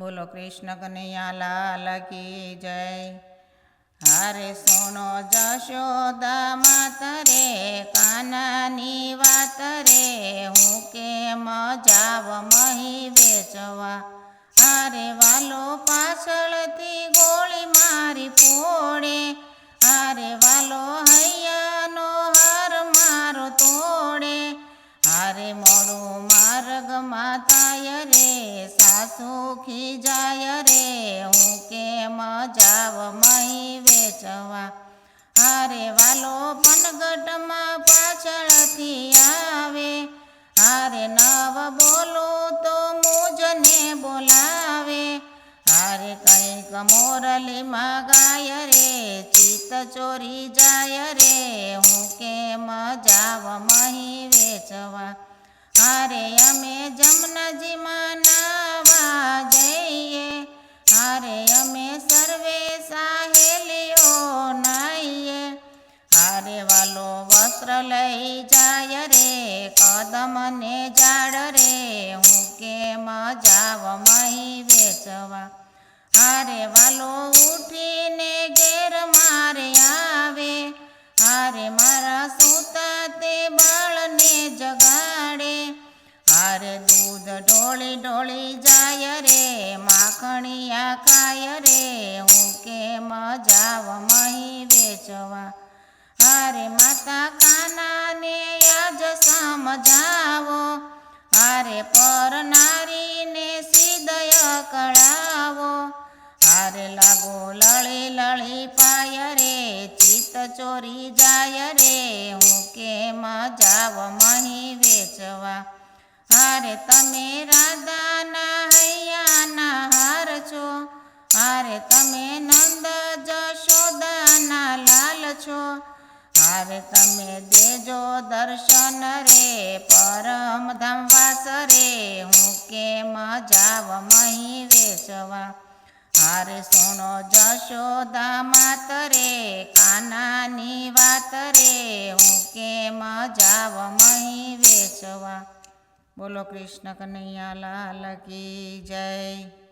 બોલો કૃષ્ણ કનૈયા લાલ કી જય। હારે સુનો જશોદા માત રે, કાનાની વાત રે, હું કેમ જાવ મહી વેચવા। હારે વાલો પાછળથી ગોળી મારી ફોડે, હારે વાલો હૈયાનો હાર મારો તોડે। હારે મોડું માર્ગમાં થાય રે, સાસુ ખીજાય રે, હું કેમ જાવ મહી વેચવા। હારે વાલો પનગટમાં પાછળથી આવે, હારે નવ બોલું તો મુજને બોલાવે। હારે કંઈક મોરલીમાં ગાય રે, ચિત્ત ચોરી જાય રે, હું કેમ જાવ મહી વેચવા। હારે અમે જમનાજીમાં નાવા જઈએ, હારે અમે સર્વે સાહેલીઓ નાઈએ। હારે વાલો વસ્ત્ર લઈ જાય રે, કદમને ઝાડ રે, હું કેમ જાવ મહી વેચવા। હારે વાલો ઉઠીને ઘેર મારે આવે, હારે મારા સૂતા તે બાળને જગાડે। હારે દૂધ ઢોળી ઢોળી જાય રે, માખણિયા ખાય રે, હું કેમ જાવ મહી વેચવા। હારે માતા કાનાને આજ સમજાવો, હારે પર નારીને સિદય કળાવો। હારે લાગો લળી લળી પાય રે, ચિત્ત ચોરી જાય રે, હું કેમ જાવ મહી વેચવા। હારે તમે રાધાના હૈયાના હાર છો, હારે તમે નંદ જશોદાના લાલ છો। હારે તમે દેજો દર્શન રે, પરમધામ વાસ રે, હું કેમ જાવ મહી વેચવા। હારે સુનો જશોદા માત રે, કાનાની વાત રે, હું કેમ જાવ મહી વેચવા। બોલો કૃષ્ણ કનૈયા લાલ કી જય।